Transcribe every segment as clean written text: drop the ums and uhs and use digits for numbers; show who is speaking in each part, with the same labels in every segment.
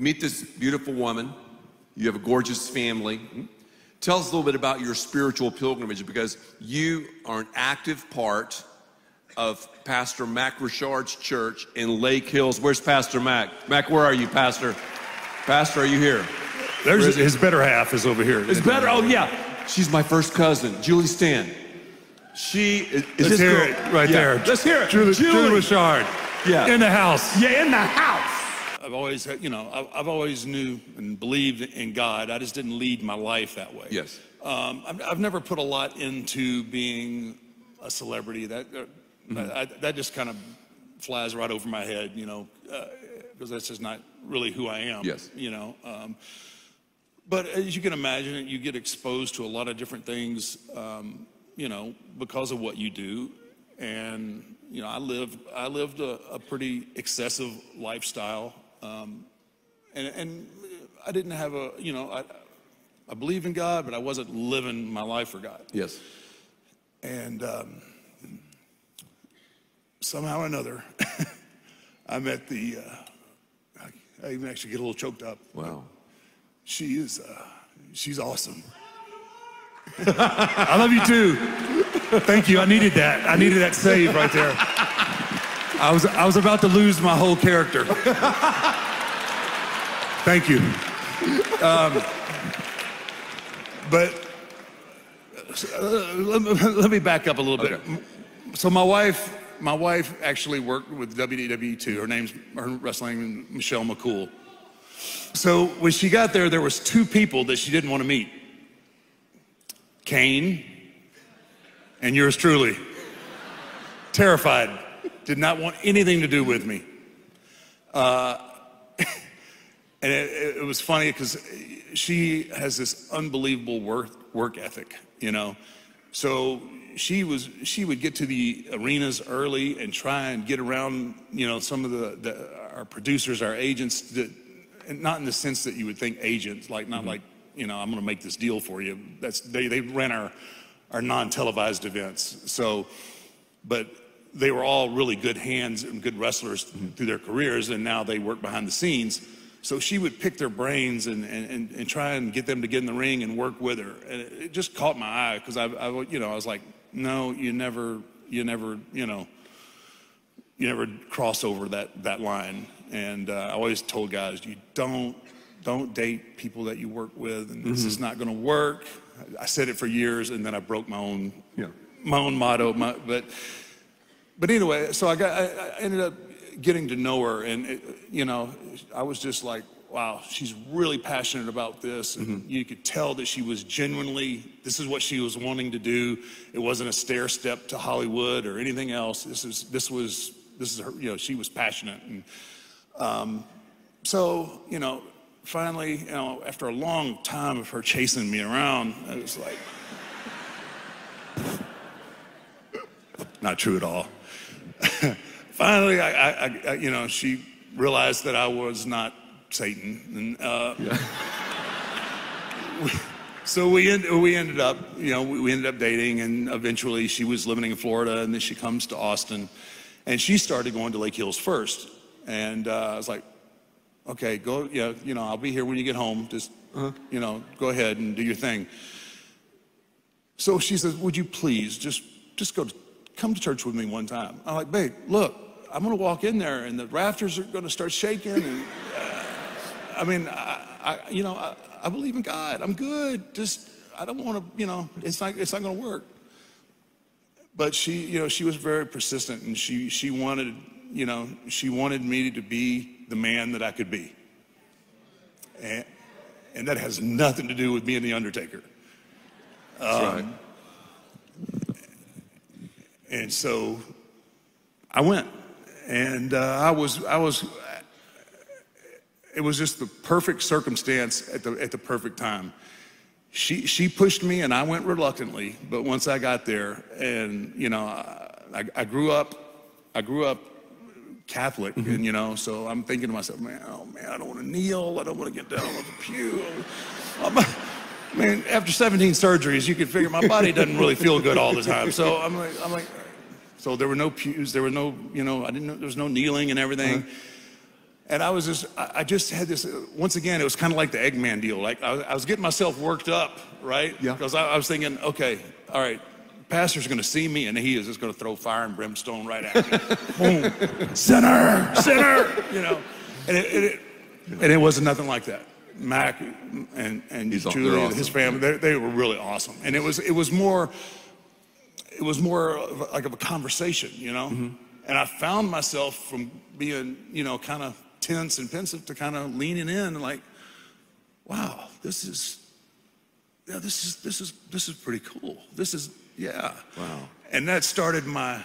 Speaker 1: meet this beautiful woman. You have a gorgeous family. Tell us a little bit about your spiritual pilgrimage, because you are an active part of Pastor Mac Richard's church in Lake Hills. Where's Pastor Mac? Mac, where are you, Pastor? Pastor, are you here?
Speaker 2: There's his better half is over here.
Speaker 1: His better, oh yeah. She's my first cousin, Julie Stan. She is
Speaker 2: Let's hear it right there.
Speaker 1: Let's hear it.
Speaker 2: Julie Richard.
Speaker 1: Yeah.
Speaker 2: In the house.
Speaker 1: Yeah, in the house.
Speaker 2: I've always, I've always knew and believed in God. I just didn't lead my life that way.
Speaker 1: Yes.
Speaker 2: I've never put a lot into being a celebrity. That just kind of flies right over my head, because that's just not really who I am.
Speaker 1: Yes.
Speaker 2: But as you can imagine, you get exposed to a lot of different things, because of what you do. And, I lived a pretty excessive lifestyle. And I didn't have I believe in God, but I wasn't living my life for God.
Speaker 1: Yes.
Speaker 2: And somehow or another, I met I even actually get a little choked up.
Speaker 1: Wow.
Speaker 2: She's awesome. I love you too. Thank you. I needed that. I needed that save right there. I was about to lose my whole character. Thank you. But let me back up a little bit. So my wife actually worked with WWE too. Her wrestling name, Michelle McCool. So when she got there was two people that she didn't want to meet. Kane and yours truly. Terrified. Did not want anything to do with me. And it was funny because she has this unbelievable work ethic, So she would get to the arenas early and try and get around, some of our producers, our agents, and not in the sense that you would think agents, like not like, I'm going to make this deal for you. They ran our non-televised events. So, but they were all really good hands and good wrestlers through their careers, and now they work behind the scenes. So she would pick their brains and try and get them to get in the ring and work with her. And it just caught my eye because I was like, no, you never cross over that line. And I always told guys, you don't date people that you work with, and this is not going to work. I said it for years, and then I broke my own motto. But anyway, so I ended up getting to know her, and I was just like, wow, she's really passionate about this, and you could tell that she was genuinely, this is what she was wanting to do. It wasn't a stair step to Hollywood or anything else. This is her, she was passionate. And so, finally, after a long time of her chasing me around, I was like, not true at all. Finally, she realized that I was not Satan, and so we ended up, we ended up dating, and eventually she was living in Florida, and then she comes to Austin, and she started going to Lake Hills first, and I was like, okay, go, I'll be here when you get home. Just, go ahead and do your thing. So she says, would you please just come to church with me one time? I'm like, babe, look, I'm going to walk in there and the rafters are going to start shaking. And I believe in God. I'm good. Just, I don't want to, it's not going to work. But she was very persistent, and she wanted me to be the man that I could be. And that has nothing to do with being the Undertaker.
Speaker 1: That's right.
Speaker 2: And so I went, and it was just the perfect circumstance at the perfect time. She pushed me, and I went reluctantly, but once I got there, and I grew up Catholic, and so I'm thinking to myself, man, I don't want to kneel, I don't want to get down on the pew. After 17 surgeries, you can figure my body doesn't really feel good all the time. So I'm like, so there were no pews, there were no, I didn't know, there was no kneeling and everything. And I just had this, once again, it was kind of like the Eggman deal. Like I was getting myself worked up, right?
Speaker 1: Yeah.
Speaker 2: Because I was thinking, okay, all right, pastor's going to see me and he is just going to throw fire and brimstone right at me. Boom, sinner, you know. And it wasn't nothing like that. Mac and Julie and his family, they were really awesome. And it was more like of a conversation, you know. Mm-hmm. And I found myself from being, you know, kind of tense and pensive to kind of leaning in and like, wow, this is pretty cool. Yeah. Wow. And that started my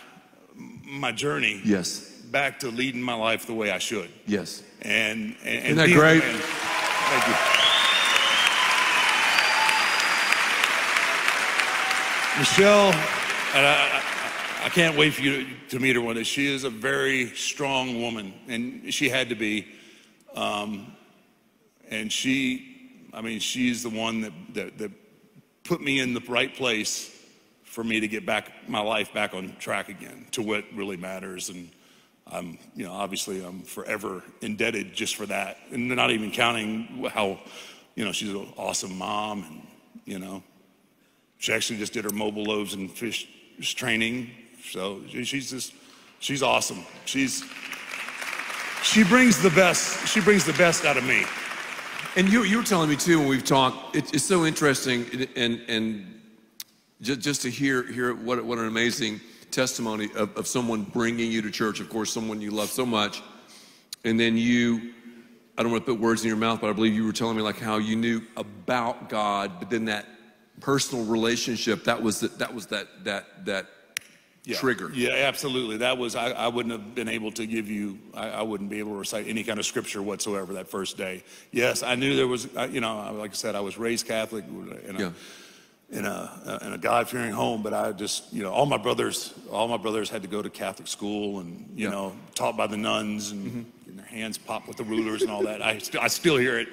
Speaker 2: journey.
Speaker 1: Yes.
Speaker 2: Back to leading my life the way I should.
Speaker 1: Yes.
Speaker 2: And
Speaker 1: isn't that great?
Speaker 2: Thank you. Michelle, and I can't wait for you to meet her one day. She is a very strong woman, and she had to be. And she's the one that put me in the right place for me to get my life back on track again to what really matters. And obviously I'm forever indebted just for that. And not even counting how, she's an awesome mom, and, she actually just did her mobile loaves and fish training. So she's awesome. She brings the best out of me.
Speaker 1: And you were telling me too when we've talked, it's so interesting and just to hear what an amazing testimony of someone bringing you to church, of course, someone you love so much. And then I don't want to put words in your mouth, but I believe you were telling me like how you knew about God, but then that personal relationship, that was that trigger.
Speaker 2: Yeah, absolutely. That was, I wouldn't have been able to give you, I wouldn't be able to recite any kind of scripture whatsoever that first day. Yes, I knew there was, like I said, I was raised Catholic in a God-fearing home, but I just, all my brothers had to go to Catholic school and, taught by the nuns and their hands popped with the rulers and all that. I still hear it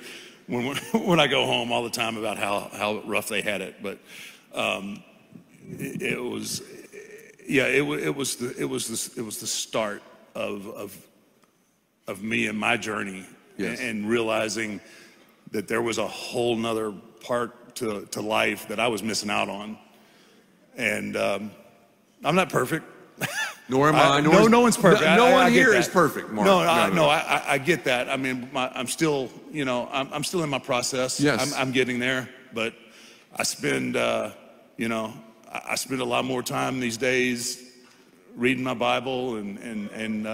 Speaker 2: when I go home all the time about how rough they had it. But it was the start of me and my journey. Yes. and realizing that there was a whole nother part to life that I was missing out on. And I'm not perfect.
Speaker 1: Nor am I.
Speaker 2: No one's perfect.
Speaker 1: No one here is perfect, Mark.
Speaker 2: I get that. I mean, I'm still, I'm still in my process.
Speaker 1: Yes.
Speaker 2: I'm getting there, but I spend, I spend a lot more time these days reading my Bible and